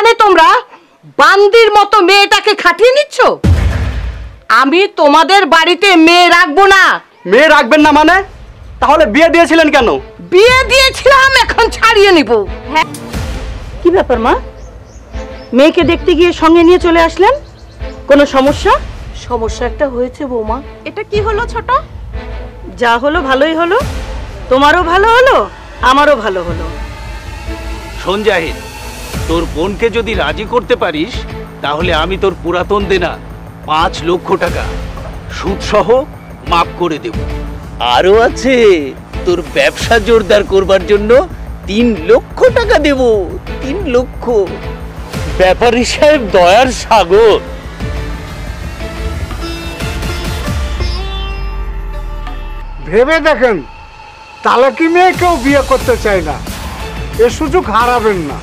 এখানে তোমরা বান্দির মতো মেয়েটাকে খাটিয়ে নিচ্ছ। আমি তোমাদের বাড়িতে মেয়ে রাখবো না। মেয়ে রাখবেন না মানে? তাহলে বিয়ে দিয়েছিলেন কেন? বিয়ে দিয়েছিলাম, এখন ছাড়িয়ে নিব। হ্যাঁ, কি ব্যাপার মা, মেয়েকে দেখতে গিয়ে সঙ্গে নিয়ে চলে আসলেন? কোনো সমস্যা? সমস্যা একটা হয়েছে বৌমা। এটা কি হলো ছোট? যা হলো ভালোই হলো, তোমারও ভালো হলো, আমারও ভালো হলো। শোন জাহিদ, তোর বোনকে যদি রাজি করতে পারিস তাহলে আমি তোর পুরাতন দেনা 5 লক্ষ টাকা সুদ সহ মাফ করে দেব। আরো আছে, তোর ব্যবসা জোরদার করবার জন্য 3 লক্ষ টাকা দেব। 3 লক্ষ। ব্যাপারী সাহেব দয়ার সাগর। ভেবে দেখেন, তালাকি মেয়ে কেউ বিয়ে করতে চায় না, এ সুযোগ হারাবেন না।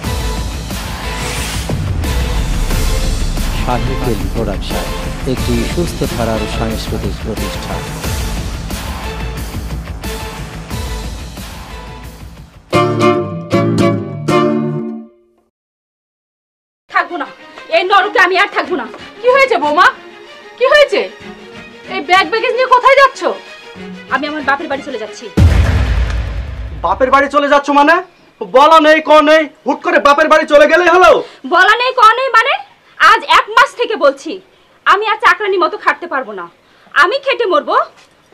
শাহী ফিল্ম প্রোডাকশন একটি সুস্থ ধারার সাংস্কৃতিক প্রতিষ্ঠান। থাকবো না এই নরকে, আমি আর থাকবো না। কি হয়েছে বৌমা, কি হয়েছে? এই ব্যাগ ব্যাগেজ নিয়ে কোথায় যাচ্ছ? আমি আমার বাপের বাড়ি চলে যাচ্ছি। বাপের বাড়ি চলে যাচ্ছ মানে? বলা নেই ক নেই, হুট করে বাপের বাড়ি চলে গেলেই হলো? বলা নেই ক নেই মানে? আজ 1 মাস থেকে বলছি আমি আর চাকরানি মতো খাটতে পারবো না। আমি খেটে মরবো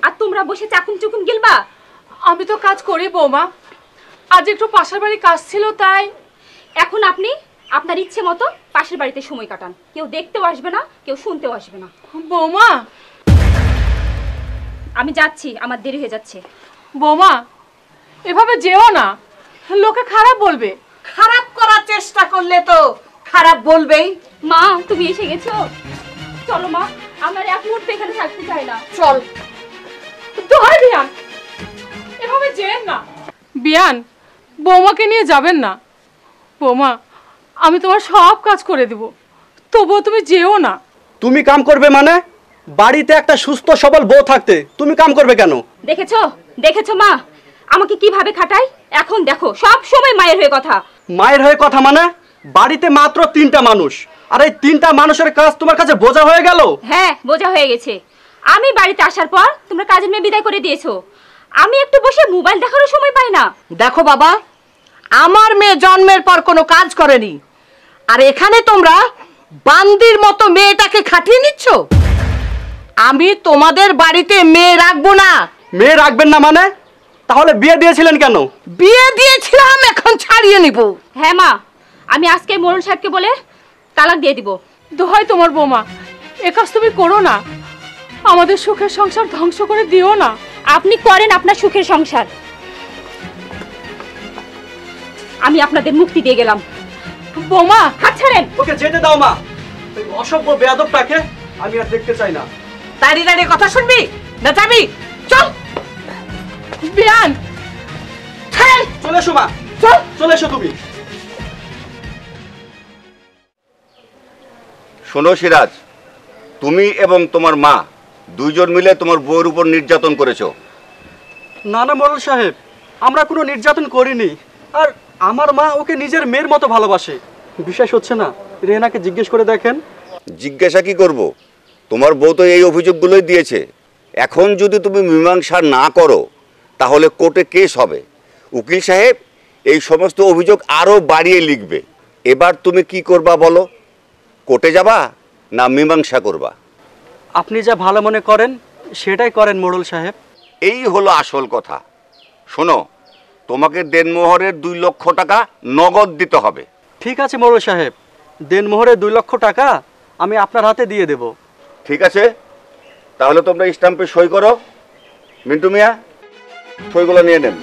আর তোমরা বসে চাকুন চুকুন গিলবা। আমি তো কাজ করি বৌমা, আজ একটু পাশের বাড়ি কাজ ছিল তাই। এখন আপনি আপনার ইচ্ছে মতো পাশের বাড়িতে সময় কাটান, কেউ দেখতেও আসবে না, কেউ শুনতেও আসবে না। বৌমা আমি যাচ্ছি, আমার দেরি হয়ে যাচ্ছে। বৌমা এভাবে যেও না, লোকে খারাপ বলবে। খারাপ করার চেষ্টা করলে তো খারাপ বলবেই। মা তুমি এসে গেছো, চলো মা, আমার এক মুহূর্তে এখানে থাকতে চাই না। চল। দোহাই বিয়ান, এভাবে যেন না। বিয়ান, বৌমাকে নিয়ে যাবেন না। বৌমা আমি তোমার সব কাজ করে দেব, তবুও তুমি যেও না। তুমি কাম করবে মানে? বাড়িতে একটা সুস্থ সবল বউ থাকতে তুমি কাম করবে কেন? দেখেছো দেখেছো মা আমাকে কিভাবে খাটায়? এখন দেখো সব সময় মায়ের হয়ে কথা। মায়ের হয়ে কথা মানে? বাড়িতে মাত্র 3টা মানুষ, আর এই 3টা মানুষের কাজ তোমার কাছে বোঝা হয়ে গেল? হ্যাঁ বোঝা হয়ে গেছে। আমি বাড়িতে আসার পর তোমরা কাজের মেয়ে বিদায় করে দিয়েছো, আমি একটু বসে মোবাইল দেখারও সময় পাই না। দেখো বাবা, আমার মেয়ে জন্মের পর কোনো কাজ করেনি, আর এখানে তোমরা বান্দির মতো মেয়েটাকে খাটিয়ে নিচ্ছ। আমি তোমাদের বাড়িতে মেয়ে রাখবো না। মেয়ে রাখবেন না মানে? তাহলে বিয়ে দিয়েছিলেন কেন? বিয়ে দিয়েছিলাম, এখন ছাড়িয়ে নিব। হ্যাঁ মা, আমি আজকে মোড়ল সাহেবকে বলে তালাক দিয়ে দিব। দোহাই তোমার বৌমা, এ কাজ তুমি করো না, আমাদের সুখের সংসার ধ্বংস করে দিও না। আপনি করেন আপনার সুখের সংসার, আমি আপনাদের মুক্তি দিয়ে গেলাম। বৌমা হাত ছাড়েন। ওকে যেতে দাও মা, এই অসভ্য বেয়াদবটাকে আমি আর দেখতে চাই না। দাঁড়িয়ে দাঁড়িয়ে কথা শুনবি না যাবি? চল। বিয়ান চলে এসো মা, চলে এসো তুমি। শোনো সিরাজ, তুমি এবং তোমার মা দুইজন মিলে তোমার বউয়ের উপর নির্যাতন করেছো। না না মোড়ল সাহেব, আমরা কোনো নির্যাতন করিনি, আর আমার মা ওকে নিজের মেয়ের মতো ভালোবাসে। বিশ্বাস হচ্ছে না? রেহানাকে জিজ্ঞেস করে দেখেন। জিজ্ঞাসা কি করব? তোমার বউ তো এই অভিযোগগুলোই দিয়েছে। এখন যদি তুমি মীমাংসা না করো তাহলে কোর্টে কেস হবে। উকিল সাহেব এই সমস্ত অভিযোগ আরও বাড়িয়ে লিখবে। এবার তুমি কি করবা বলো? কোর্টে যাবা না মীমাংসা করবা? আপনি যা ভালো মনে করেন সেটাই করেন মোড়ল সাহেব। এই হলো আসল কথা। শোনো, তোমাকে দেনমোহরের 2 লক্ষ টাকা নগদ দিতে হবে। ঠিক আছে মোড়ল সাহেব, দেনমোহরে 2 লক্ষ টাকা আমি আপনার হাতে দিয়ে দেব। ঠিক আছে, তাহলে তোমরা স্ট্যাম্পে সই করো। মিন্টু মিয়া, সইগুলো নিয়ে নেন।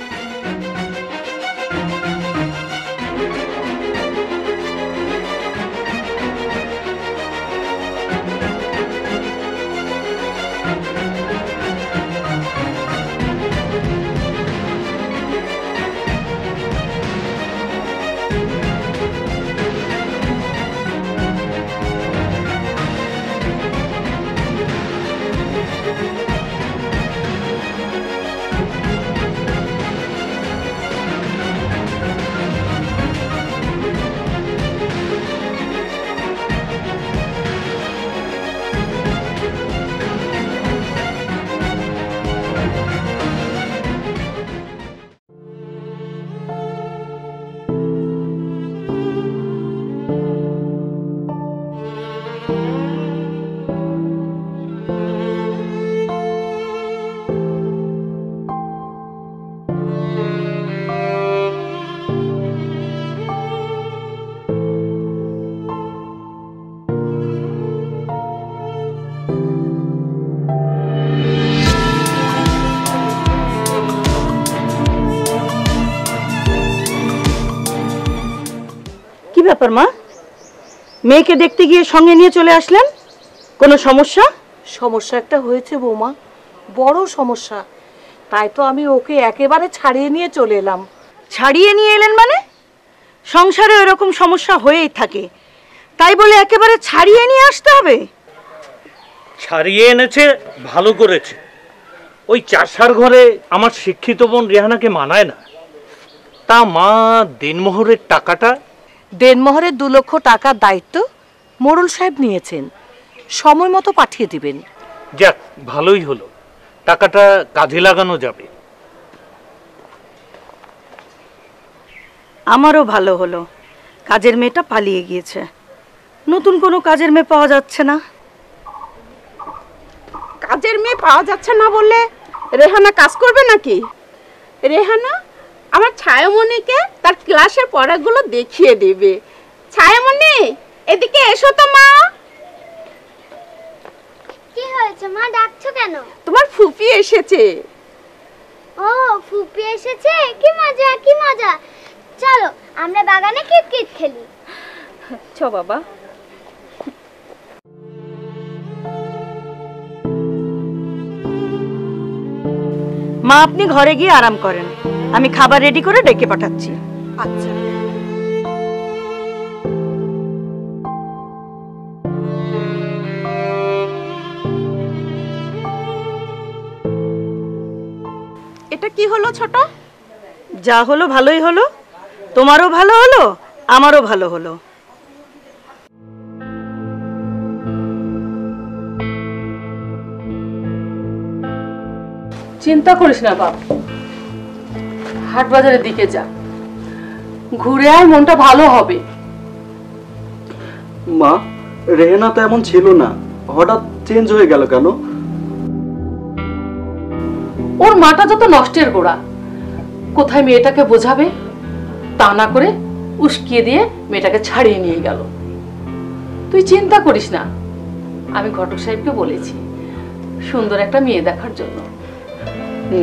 ব্যাপার মা, মেয়েকে দেখতে গিয়ে সঙ্গে নিয়ে চলে আসলেন? কোনো সমস্যা? সমস্যা একটা হয়েছে বৌমা, বড় সমস্যা। তাই তো আমি ওকে একেবারে ছাড়িয়ে নিয়ে চলে এলাম। ছাড়িয়ে নিয়ে এলেন মানে? সংসারে এরকম সমস্যা হয়েই থাকে, তাই বলে একেবারে ছাড়িয়ে নিয়ে আসতে হবে? ছাড়িয়ে এনেছে, ভালো করেছে। ওই চাষার ঘরে আমার শিক্ষিত বোন রেহানাকে মানায় না। তা মা, দেনমোহরের টাকাটা? দেনমোহরের 2 লক্ষ টাকার দায়িত্ব মোড়ল সাহেব নিয়েছেন, সময় মতো পাঠিয়ে দিবেন। যাক, ভালোই হলো, টাকাটা কাজে লাগানো যাবে। আমারও ভালো হলো, কাজের মেয়েটা পালিয়ে গিয়েছে। নতুন কোনো কাজের মেয়ে পাওয়া যাচ্ছে না। কাজের মেয়ে পাওয়া যাচ্ছে না বললে রেহানা কাজ করবে নাকি? রেহানা আমার ছায়ামণিকে তার ক্লাসের পড়াগুলো দেখিয়ে দেবে। ছায়ামণি, এদিকে এসো তো মা। কি হয়েছে মা, ডাকছো কেন? তোমার ফুপি এসেছে। ও, ফুপি এসেছে? কি মজা, কি মজা। চলো আমরা বাগানে কিতকিত খেলি। চ বাবা। মা, আপনি ঘরে গিয়ে আরাম করেন, আমি খাবার রেডি করে ডেকে পাঠাচ্ছি। আচ্ছা। এটা কি হলো ছোট? যা হলো ভালোই হলো, তোমারও ভালো হলো, আমারও ভালো হলো। চিন্তা করিস না বাপ, হাট বাজারের দিকে যা, ঘুরে আয়, মনটা ভালো হবে। মা, রেহেনা তো এমন ছিল না, হঠাৎ চেঞ্জ হয়ে গেল কেন? ওর মাটা যত নষ্টের গোড়া, কোথায় মেয়েটাকে বোঝাবে, তা না করে উস্কিয়ে দিয়ে মেয়েটাকে ছাড়িয়ে নিয়ে গেল। তুই চিন্তা করিস না, আমি ঘটক সাহেবকে বলেছি সুন্দর একটা মেয়ে দেখার জন্য।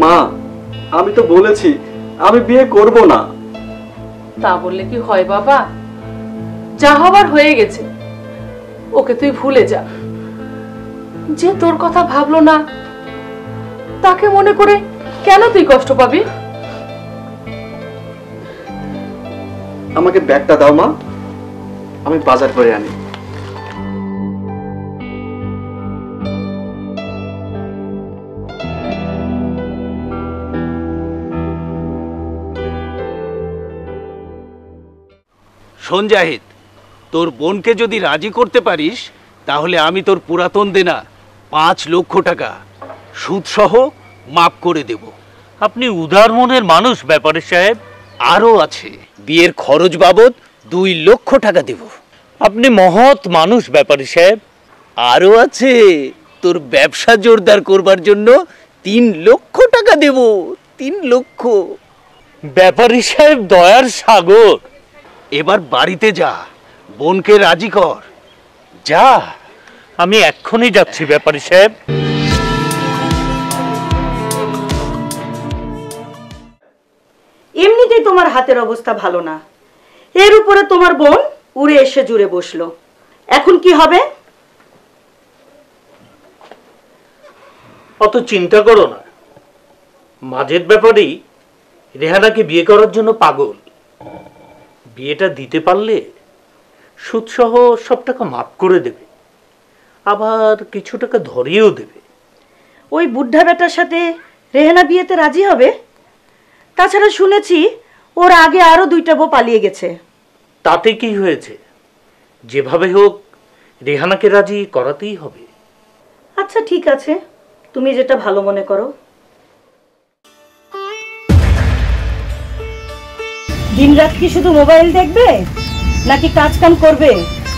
মা, আমি তো বলেছি আমি বিয়ে করব না। তা বললে কি হয় বাবা? যা হবার হয়ে গেছে, ওকে তুই ভুলে যা। যে তোর কথা ভাবলো না, তাকে মনে করে কেন তুই কষ্ট পাবি? আমাকে ব্যাগটা দাও মা, আমি বাজার করে আনি। শোন জাহিদ, তোর বোনকে যদি রাজি করতে পারিস তাহলে আমি তোর পুরাতন দেনা 5 লক্ষ টাকা সুদসহ মাফ করে দেব। আপনি উদার মনের মানুষ ব্যাপারী সাহেব। আরও আছে, বিয়ের খরচ বাবদ 2 লক্ষ টাকা দেব। আপনি মহৎ মানুষ ব্যাপারী সাহেব। আরও আছে, তোর ব্যবসা জোরদার করবার জন্য 3 লক্ষ টাকা দেব। 3 লক্ষ। ব্যাপারী সাহেব দয়ার সাগর। এবার বাড়িতে যা, বোনকে রাজি কর। যা। আমি এক্ষুনি যাচ্ছি ব্যাপারী সাহেব। এমনিতেই তোমার হাতের অবস্থা ভালো না, এর উপরে তোমার বোন উড়ে এসে জুড়ে বসলো। এখন কি হবে? অত চিন্তা করো না, মাঝের ব্যাপারেই রেহানাকে বিয়ে করার জন্য পাগল। বিয়েটা দিতে পারলে সুদসহ সব টাকা মাফ করে দেবে, আবার কিছু টাকা ধরিয়েও দেবে। ওই বুদ্ধা বেটার সাথে রেহানা বিয়েতে রাজি হবে? তাছাড়া শুনেছি ওর আগে আরো 2টা বউ পালিয়ে গেছে। তাতে কি হয়েছে, যেভাবে হোক রেহানাকে রাজি করাতেই হবে। আচ্ছা ঠিক আছে, তুমি যেটা ভালো মনে করো। দিনরাত কি শুধু মোবাইল দেখবে নাকি কাজ কাম করবে?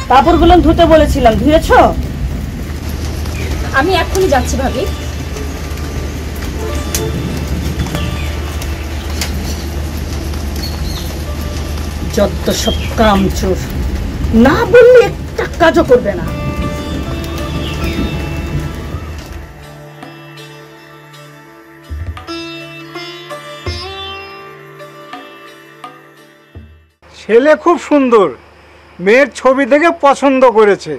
কাপড়গুলো ধুতে বলেছিলাম, ধুয়েছো? আমি এখনই যাচ্ছি ভাবি। যত সব কামচোর, না বললে একটা কাজও করবে না। ছেলে খুব সুন্দর, মেয়ের ছবি দেখে পছন্দ করেছে,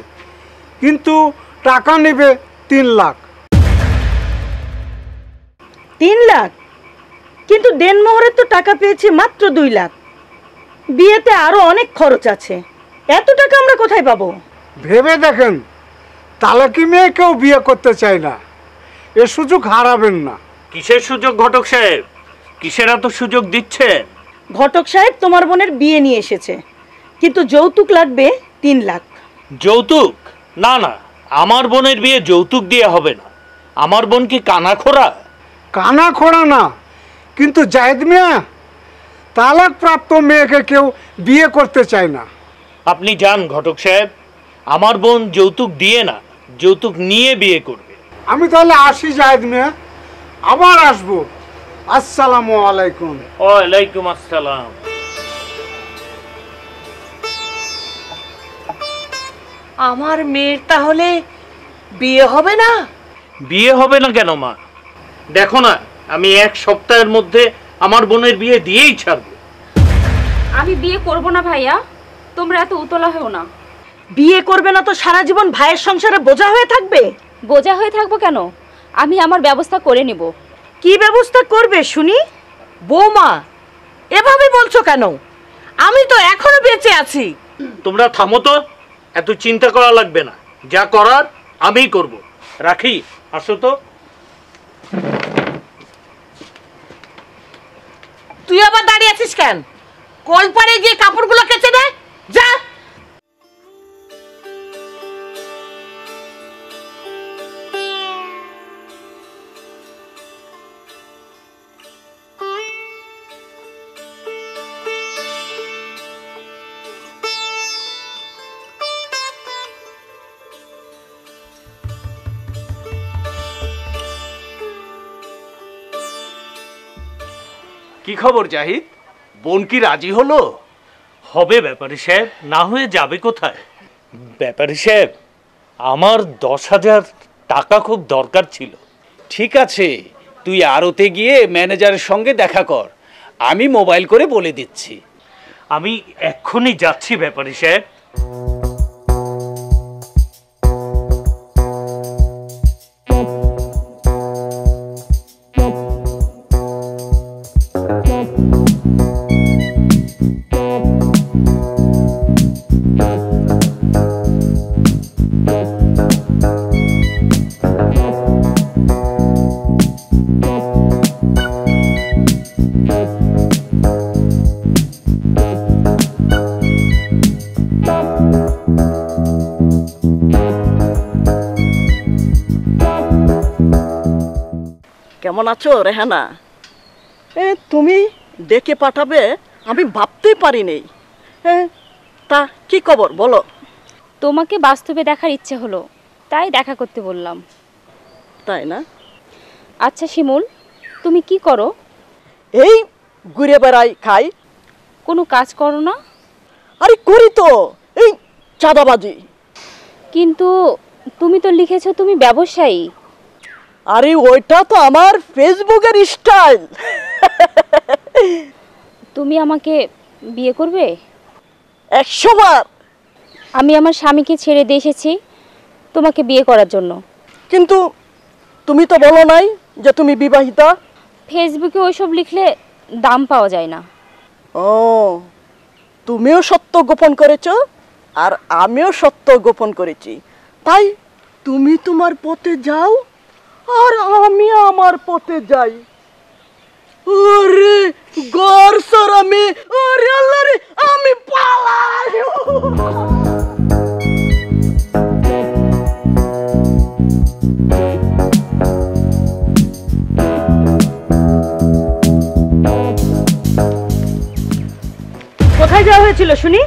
কিন্তু টাকা নেবে 3 লাখ। 3 লাখ? কিন্তু দেনমোহরের তো টাকা পেয়েছি মাত্র 2 লাখ। বিয়েতে আরো অনেক খরচ আছে, এত টাকা আমরা কোথায় পাবো? ভেবে দেখেন, তালাকি মেয়ে কেউ বিয়ে করতে চায় না, এ সুযোগ হারাবেন না। কিসের সুযোগ ঘটক সাহেব? কিসের এত সুযোগ দিচ্ছেন? ঘটক সাহেব তোমার বোনের বিয়ে নিয়ে এসেছে, কিন্তু যৌতুক লাগবে 3 লাখ। যৌতুক? না না, আমার বোনের বিয়ে যৌতুক দিয়ে হবে না। আমার বোন কি কানাখোড়া? কানাখোড়া না, কিন্তু জায়েদ মিয়া, তালাক প্রাপ্ত মেয়েকে কেউ বিয়ে করতে চায় না। আপনি যান ঘটক সাহেব, আমার বোন যৌতুক দিয়ে না, যৌতুক নিয়ে বিয়ে করবে। আমি তাহলে আসি জায়েদ মিয়া, আবার আসবো। আসসালামু আলাইকুম। ওয়ালাইকুম আসসালাম। আমার মেয়ের তাহলে বিয়ে হবে না? বিয়ে হবে না কেন মা? দেখো না, আমি 1 সপ্তাহের মধ্যে আমার বোনের বিয়ে দিয়েই ছাড়বো। আমি বিয়ে করব না ভাইয়া, তোমরা এত উতলা হও না। বিয়ে করবে না তো সারা জীবন ভাইয়ের সংসারে বোঝা হয়ে থাকবে? বোঝা হয়ে থাকবো কেন? আমি আমার ব্যবস্থা করে নিব। কি ব্যবস্থা করবে শুনি? বৌমা, এভাবে বলছো কেন? আমি তো এখনো বেঁচে আছি। তোমরা থামো তো, এত চিন্তা করা লাগবে না, যা করার আমিই করব। রাখি, আসো তো। তুই আবার দাঁড়িয়ে আছিস কেন? কলপারে গিয়ে কাপড়গুলো কেচে দে, যা। কি খবর জাহিদ? বোন কি রাজি হলো? হবে ব্যাপারী সাহেব, না হয়ে যাবে কোথায়? ব্যাপারী সাহেব, আমার 10,000 টাকা খুব দরকার ছিল। ঠিক আছে, তুই আড়তে গিয়ে ম্যানেজারের সঙ্গে দেখা কর, আমি মোবাইল করে বলে দিচ্ছি। আমি এক্ষুনি যাচ্ছি ব্যাপারী সাহেব। কেমন আছো রেহানা? তুমি ডেকে পাঠাবে আমি ভাবতেই পারিনি। তা কি খবর বলো? তোমাকে বাস্তবে দেখার ইচ্ছে হলো, তাই দেখা করতে বললাম। তাই না? আচ্ছা শিমুল, তুমি কি করো? এই ঘুরে বেড়াই, খাই। কোনো কাজ করো না? আরে করি তো, এই চাঁদাবাজি। কিন্তু তুমি তো লিখেছো তুমি ব্যবসায়ী। আরে ওইটা তো আমার ফেসবুকের স্টাইল। তুমি আমাকে বিয়ে করবে? 100 বার। আমি আমার স্বামীকে ছেড়ে দিয়ে এসেছি তোমাকে বিয়ে করার জন্য। কিন্তু তুমি তো বলো নাই যে তুমি বিবাহিতা। ফেসবুকে ওইসব লিখলে দাম পাওয়া যায় না। ও, তুমিও সত্য গোপন করেছো আর আমিও সত্য গোপন করেছি, তাই তুমি তোমার পথে যাও আর আমি আমার পথে যাই। ওরে গর সরামে, ওরে আল্লাহ রে, আমি পালাই। কোথায় যাওয়া হয়েছিল শুনি?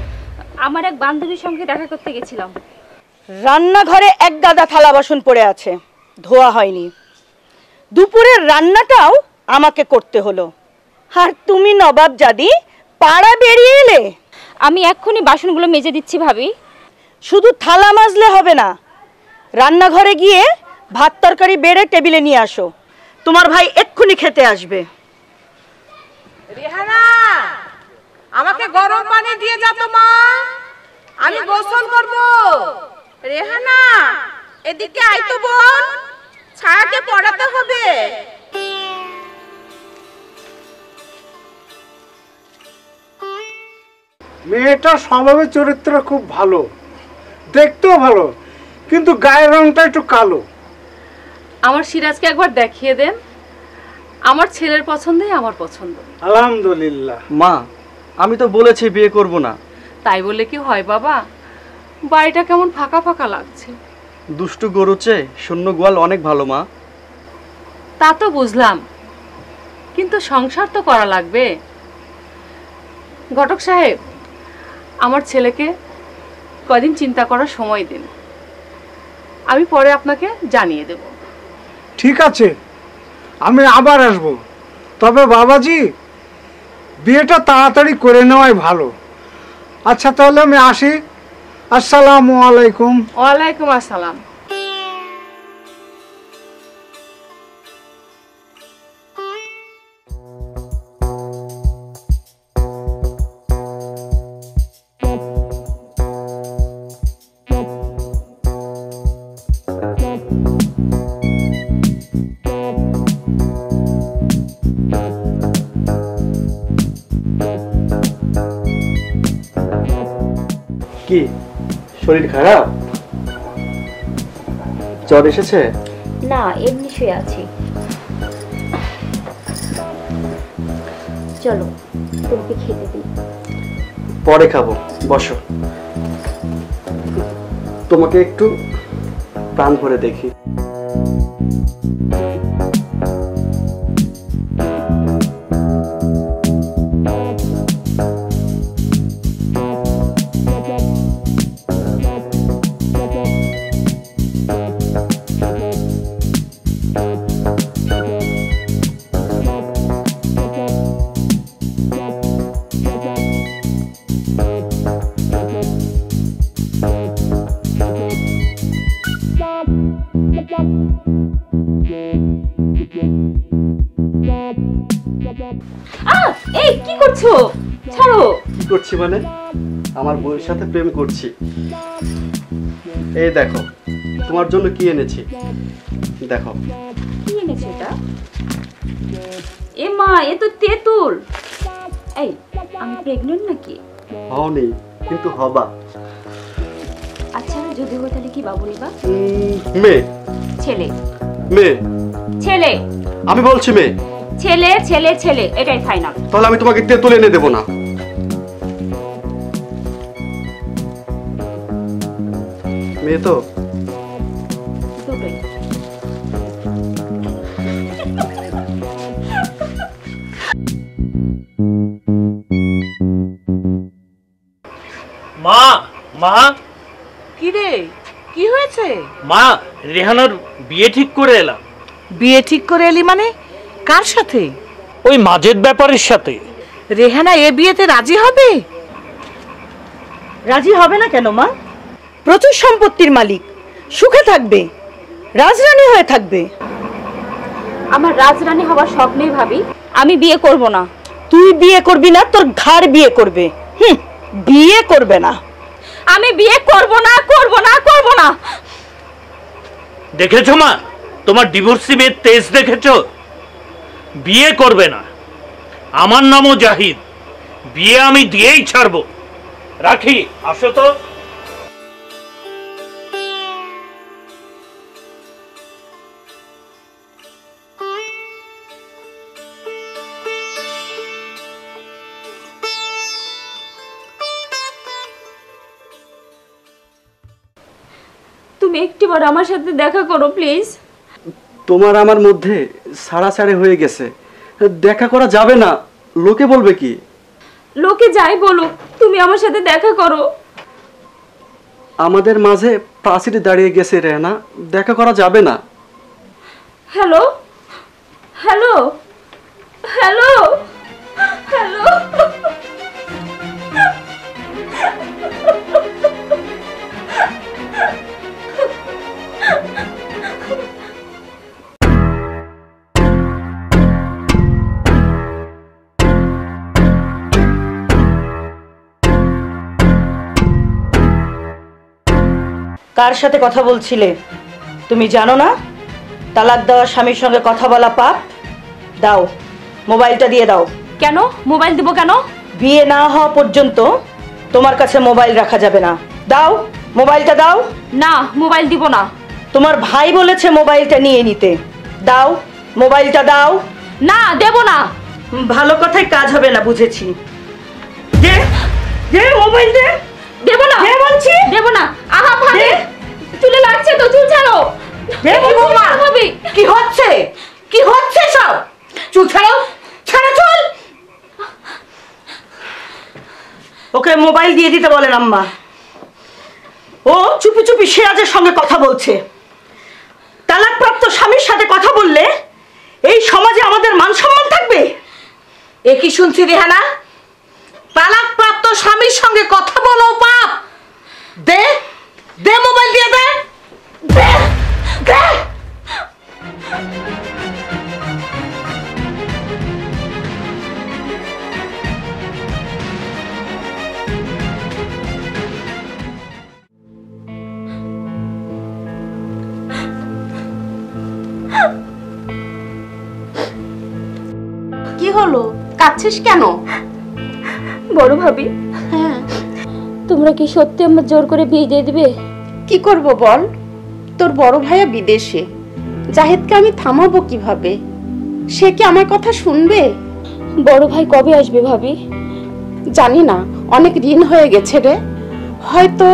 আমার এক বান্ধবীর সঙ্গে দেখা করতে গেছিলাম। রান্নাঘরে এক গাদা থালা বাসন পড়ে আছে, ধোয়া হয়নি। দুপুরের রান্নাটাও আমাকে করতে হলো, আর তুমি নবাবজাদি পাড়া বেরিয়ে এলে। আমি এক্ষুনি বাসনগুলো মেজে দিচ্ছি ভাবি। শুধু থালা মাজলে হবে না, রান্নাঘরে গিয়ে ভাত তরকারি বেড়ে টেবিলে নিয়ে আসো, তোমার ভাই এক্ষুনি খেতে আসবে। রেহানা, আমাকে গরম পানি দিয়ে যা তো মা। আমি গোসল করব। রেহানা এদিকে আয় তো বোন, ছায়াকে পড়াতে হবে। মেয়েটা স্বভাবের চরিত্র খুব ভালো, দেখতেও ভালো, কিন্তু গায়ের রংটা একটু কালো। আমার সিরাজকে একবার দেখিয়ে দেন, আমার ছেলের পছন্দই আমার পছন্দ। আলহামদুলিল্লাহ। মা, আমি তো বলেছি বিয়ে করব না। তাই বলে কি হয় বাবা? বাড়িটা কেমন ফাঁকা ফাঁকা লাগছে। দুষ্টু গরু চেয়ে শূন্য গোয়াল অনেক ভালো মা। তা তো বুঝলাম, কিন্তু সংসার তো করা লাগবে। ঘটক সাহেব, আমার ছেলেকে কদিন চিন্তা করার সময় দিন, আমি পরে আপনাকে জানিয়ে দেব। ঠিক আছে, আমি আবার আসব। তবে বাবাজি, বিয়েটা তাড়াতাড়ি করে নেওয়াই ভালো। আচ্ছা তাহলে আমি আসি। আসসালামু আলাইকুম। ওয়ালাইকুম আসসালাম। কি শরীর খারাপ? জ্বর এসেছে? না, এমনি শুয়ে আছি। চলো তোমাকে খেতে দিই। পরে খাবো, বসো। তোমাকে একটু প্রাণ ভরে দেখি। এই কি করছো? ছাড়ো। কি করছি মানে? আমার বউয়ের সাথে প্রেম করছি। এই দেখো তোমার জন্য কি এনেছি, দেখো। কি এনেছো এটা? এ মা, এ তো তেঁতুল। এই, আমি প্রেগন্যান্ট নাকি? হওনি, কিন্তু হবা। আচ্ছা, যদি হয় তাহলে কি বাবু নিবা? মেয়ে। ছেলে। মেয়ে। ছেলে। আমি বলছি মেয়ে। ছেলে ছেলে ছেলে, এটাই ফাইনাল। তাহলে আমি তোমাকে তেঁতুল এনে দেবো না। মেয়ে তো দুটোই। মা, মা। কি রে, কি হয়েছে? মা, রেহানার বিয়ে ঠিক করে এলাম। বিয়ে ঠিক করে এলি মানে? কার সাথে? ওই মাজেদ ব্যাপারের সাথে। রেহানা এ বিয়েতে রাজি হবে? রাজি হবে না কেন মা? প্রচুর সম্পত্তির মালিক, সুখে থাকবে, রাজরানী হয়ে থাকবে। আমার রাজরানী হওয়ার শখ নেই ভাবি, আমি বিয়ে করব না। তুই বিয়ে করবি না, তোর ঘাড় বিয়ে করবে। বিয়ে করবে না। আমি বিয়ে করব না, করব না, করব না। দেখেছো মা, তোমার ডিভোর্সি মেয়ের তেজ দেখেছো? বিয়ে করবে না। আমার নামও জাহিদ, বিয়ে আমি দিয়েই ছাড়বো। রাখি, আসো তো। তুমি একটিবার আমার সাথে দেখা করো প্লিজ। তোমার আমার মধ্যে ছাড়াছাড়ি হয়ে গেছে, দেখা করা যাবে না। লোকে বলবে কি? লোকে যাই বলো, তুমি আমার সাথে দেখা করো। আমাদের মাঝে প্রাচীর দাঁড়িয়ে গেছে রেহানা, দেখা করা যাবে না। Hello hello hello hello. কার সাথে কথা বলছিলে তুমি জানো না? তালাক দেওয়া স্বামীর সঙ্গে কথা বলা পাপ। দাও, মোবাইলটা দিয়ে দাও। কেন মোবাইল দিব কেন? বিয়ে না হওয়া পর্যন্ত তোমার কাছে মোবাইল রাখা যাবে না। দাও, মোবাইলটা দাও। না, মোবাইল দিব না। তোমার ভাই বলেছে মোবাইলটা নিয়ে নিতে। দাও, মোবাইলটা দাও। না, দেব না। ভালো কথায় কাজ হবে না, বুঝেছি। দে দে মোবাইল দে। দেব না, দে বলছি। দেব না। আহা ভাবি, চুলে লাগছে তো, চুল ছাড়ো। দে বৌমা। ভাবি, কি হচ্ছে? কি হচ্ছে সব? চুল ছাড়ো, ছাড়ো চুল। ওকে মোবাইল দিয়ে দিতে বলেন আম্মা। ও চুপি চুপি সিরাজের সঙ্গে কথা বলছে। তালাকপ্রাপ্ত স্বামীর সাথে কথা বললে এই সমাজে আমাদের মান সম্মান থাকবে? এ কি শুনছি রেহানা? তালাকপ্রাপ্ত স্বামীর সঙ্গে কথা বলো পাপ? দে দে মোবাইল দিয়ে দে। দে দে। কি হলো, কাঁদছিস কেন? বড় ভাবি, হ্যাঁ, তোমরা কি সত্যি আমার জোর করে বিয়ে দিয়ে দিবে? কি করব বল, তোর বড় ভাইয়া বিদেশে, জাহেদকে আমি থামাবো কিভাবে? সে কি আমার কথা শুনবে? বড় ভাই কবে আসবে ভাবি? জানি না, অনেক ঋণ হয়ে গেছে রে, হয়তো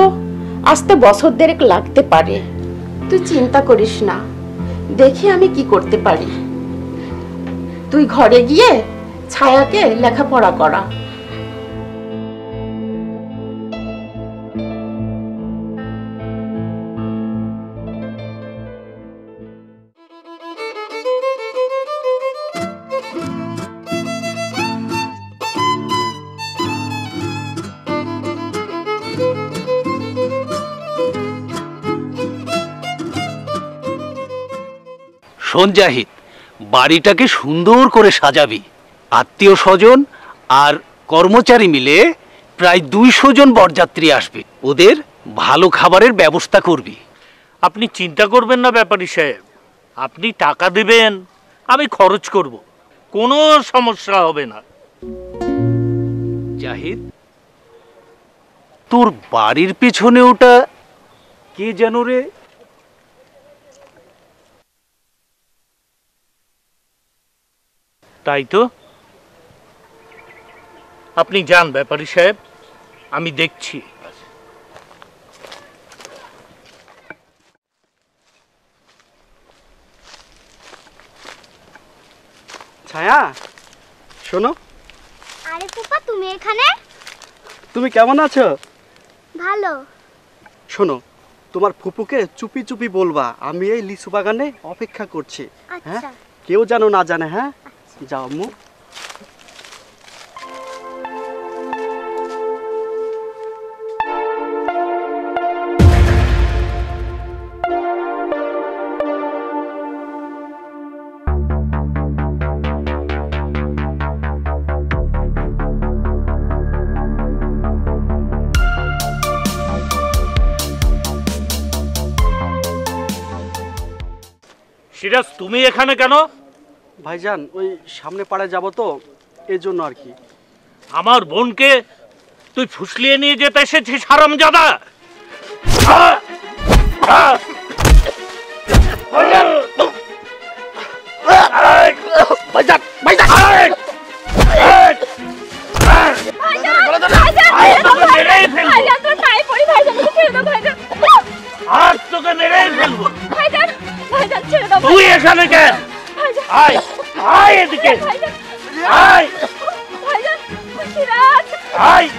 আসতে বছর দেড়েক লাগতে পারে। তুই চিন্তা করিস না, দেখি আমি কি করতে পারি। তুই ঘরে গিয়ে ছায়াকে লেখাপড়া করা। শোন জাহিদ, বাড়িটাকে সুন্দর করে সাজাবি। আত্মীয় স্বজন আর কর্মচারী মিলে প্রায় 200 জন বরযাত্রী আসবে। ওদের ভালো খাবারের ব্যবস্থা করবি। আপনি চিন্তা করবেন না ব্যাপারী সাহেব, আপনি টাকা দিবেন, আমি খরচ করব, কোনো সমস্যা হবে না। জাহিদ, তোর বাড়ির পেছনে ওটা কে যেন রে? তাই তো, আপনি যান ব্যাপারী সাহেব, আমি দেখছি। ছায়া, শোনো। আরে ফুপা, তুমি এখানে? তুমি কেমন আছো? ভালো। শোনো, তোমার ফুপুকে চুপি চুপি বলবা আমি এই লিচু বাগানে অপেক্ষা করছি। হ্যাঁ, আচ্ছা। কেউ যেন না জানে। হ্যাঁ, যাও আম্মু। সিরাজ, তুমি এখানে কেন? ভাইজান, ওই সামনে পাড়ায় যাব তো, এই জন্য আর কি। আমার বোনকে তুই ফুসলিয়ে নিয়ে যেতে এসেছিস হারামজাদা! তুই এখানে কেন? আয় আয় এদিকে, আয় আয়।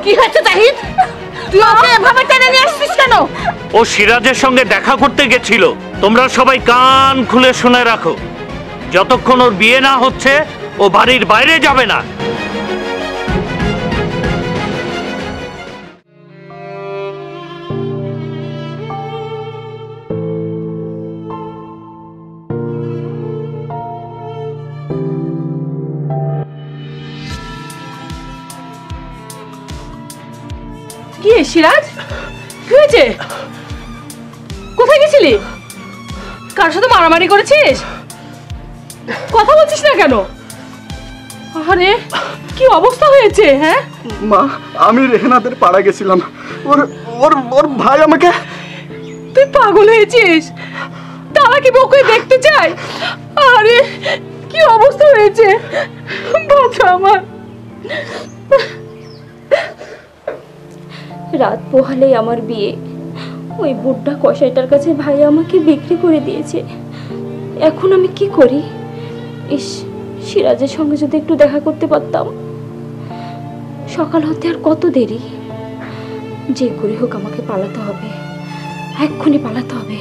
কি হয়েছে জাহিদ? তুই ওকে এভাবে টেনে নিয়ে আসছিস কেন? ও সিরাজের সঙ্গে দেখা করতে গেছিল। তোমরা সবাই কান খুলে শুনে রাখো, যতক্ষণ ওর বিয়ে না হচ্ছে ও বাড়ির বাইরে যাবে না। সিরাজ? কি হয়েছে? কোথায় গেছিলি? কার সাথে মারামারি করেছিস? কথা বলছিস না কেন? আরে কি অবস্থা হয়েছে? হ্যাঁ মা, আমি রেহানাদের পাড়া গেছিলাম। ওর ওর ওর ভাই আমাকে। তুই পাগল হয়েছিস? তারা কি বউকে দেখতে চায়? আরে কি অবস্থা হয়েছে? বাচ্চা আমার। রাত পোহালেই আমার বিয়ে। ওই বুড়া কসাইটার কাছে ভাই আমাকে বিক্রি করে দিয়েছে। এখন আমি কি করি? ইস, সিরাজের সঙ্গে যদি একটু দেখা করতে পারতাম। সকাল হতে আর কত দেরি। যে করে হোক আমাকে পালাতে হবে, এক্ষুনি পালাতে হবে।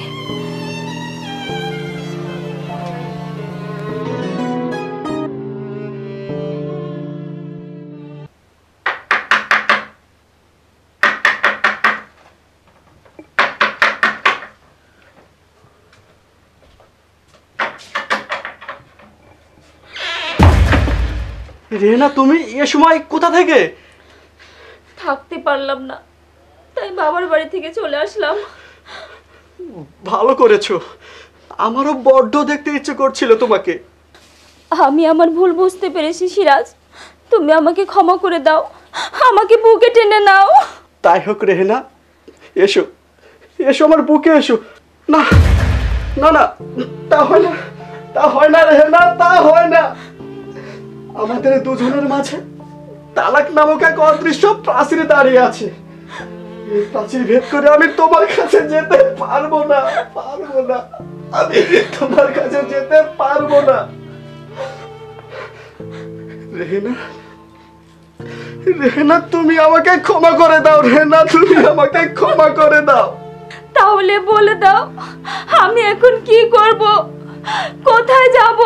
রেহানা, তুমি এ সময় কোথা থেকে? থাকতে পারলাম না, তাই বাবার বাড়ি থেকে চলে আসলাম। ভালো করেছো, আমারও বড্ড দেখতে ইচ্ছে করছিল তোমাকে। আমি আমার ভুল বুঝতে পেরেছি সিরাজ, তুমি আমাকে ক্ষমা করে দাও, আমাকে বুকে টেনে নাও। তাই হোক রেহানা, এসো এসো আমার বুকে এসো। না না না, তা হয় না, তা হয় না রেহানা, তা হয় না। আমাদের দুজনের মাঝে তালাক নামক এক অদৃশ্য প্রাচীর দাঁড়িয়ে আছে। এই প্রাচীর ভেদ করে আমি তোমার কাছে যেতে পারবো না, পারবো না, আমি তোমার কাছে যেতে পারবো না। রেহানা, রেহানা তুমি আমাকে ক্ষমা করে দাও। রেহানা, তুমি আমাকে ক্ষমা করে দাও। তাহলে বলে দাও, আমি এখন কি করব, কোথায় যাব?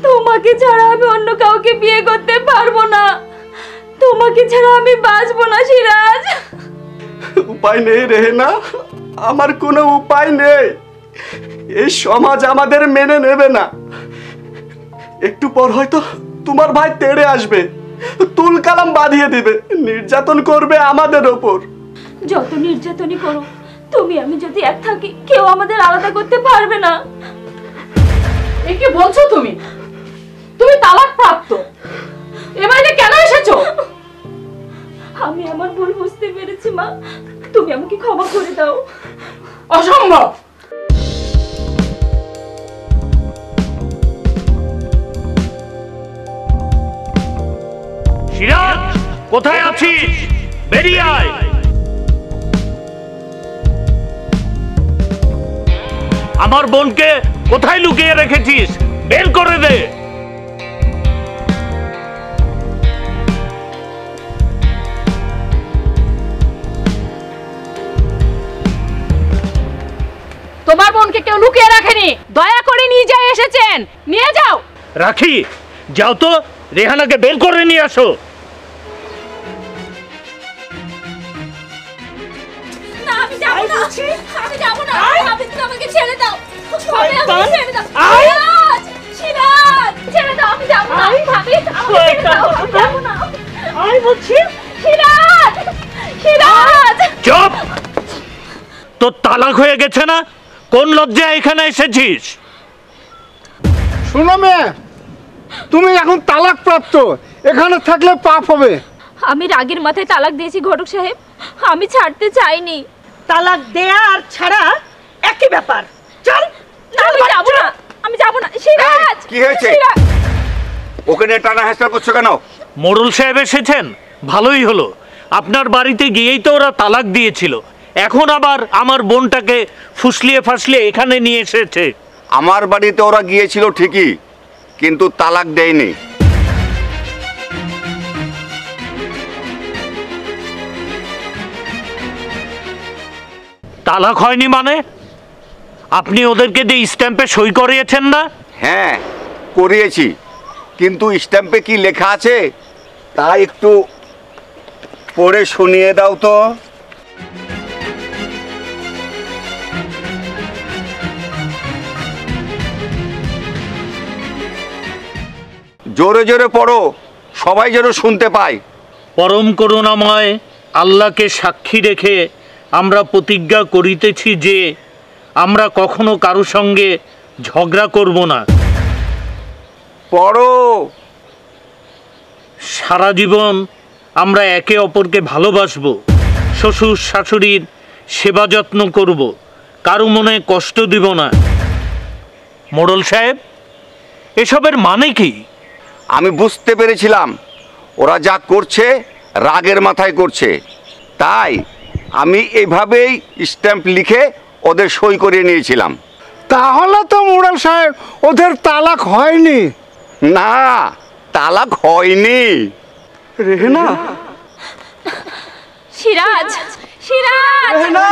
তোমাকে ছাড়া আমি অন্য কাউকে বিয়ে করতে পারবো না, তোমাকে ছাড়া আমি বাঁচবো না সিরাজ। উপায় নেই রেহানা, আমার কোনো উপায় নেই। এই সমাজ আমাদের মেনে নেবে না। একটু পর হয়তো তোমার ভাই তেড়ে আসবে, তুল কালাম বাঁধিয়ে দিবে, নির্যাতন করবে আমাদের ওপর। যত নির্যাতনই করো, তুমি আমি যদি এক থাকি, কেউ আমাদের আলাদা করতে পারবে না। এ কি বলছো তুমি? তুমি তালাক প্রাপ্ত, এবারে কেন এসেছো? আমি আমার ভুল বুঝতে পেরেছি মা, তুমি আমাকে ক্ষমা করে দাও। অসম্ভব। সিরাজ, কোথায় আছিস? বেরিয়ে আয়। আমার বোনকে কোথায় লুকিয়ে রেখেছিস? বের করে দে। তোমার বোনকে কেউ লুকিয়ে রাখেনি, দয়া করে নিজে এসেছেন, নিয়ে যাও। রাখি, যাও তো, রেহানাকে বের করে নিয়ে আসো। না, আমি যাব না, আমি যাব না, ভাবি তুমি আমাকে ছেড়ে দাও, ভাবি আমাকে ছেড়ে দাও। সিরাজ, সিরাজ, ছেড়ে দাও, আমি যাব না, ভাবি আমাকে ছেড়ে দাও, আমি যাব না। আই বলছি, সিরাজ, সিরাজ। চুপ! তোর তালাক হয়ে গেছে না? কোন লজ্জায় এখানে এসেছিস? শোনো মেয়ে, তুমি এখন তালাক প্রাপ্ত, এখানে থাকলে পাপ হবে। আমি রাগের মাথায় তালাক দিয়েছি ঘটক সাহেব, আমি ছাড়তে চাইনি। তালাক দেয়া আর ছাড়া একই ব্যাপার। চল। না, আমি যাব না, আমি যাব না। সিরাজ, কি হয়েছে? ওকে নিয়ে টানা হেঁচড়া করছো কেন? মোড়ল সাহেব এসেছেন, ভালোই হলো। আপনার বাড়িতে গিয়েই তো ওরা তালাক দিয়েছিল, এখন আবার আমার বোনটাকে ফুসলিয়ে ফাসলিয়ে এখানে নিয়ে এসেছে। আমার বাড়িতে ওরা গিয়েছিল ঠিকই, কিন্তু তালাক দেয়নি। তালাক হয়নি মানে? আপনি ওদেরকে দিয়ে স্ট্যাম্পে সই করিয়েছেন না? হ্যাঁ, করিয়েছি, কিন্তু স্ট্যাম্পে কি লেখা আছে তা একটু পড়ে শুনিয়ে দাও তো। জোরে জোরে পড়ো, সবাই যেন শুনতে পায়। পরম করুণাময় আল্লাহকে সাক্ষী রেখে আমরা প্রতিজ্ঞা করিতেছি যে আমরা কখনো কারো সঙ্গে ঝগড়া করব না। পড়ো। সারা জীবন আমরা একে অপরকে ভালোবাসবো, শ্বশুর শাশুড়ির সেবা যত্ন করব, কারো মনে কষ্ট দিব না। মোড়ল সাহেব, এসবের মানে কি? আমি বুঝতে পেরেছিলাম ওরা যা করছে রাগের মাথায় করছে, তাই আমি এইভাবেই স্ট্যাম্প লিখে ওদের সই করিয়ে নিয়েছিলাম। তাহলে তো মোড়ল সাহেব ওদের তালাক হয়নি। না, তালাক হয়নি। রেহেনা, সিরাজ, সিরাজ, রেহেনা।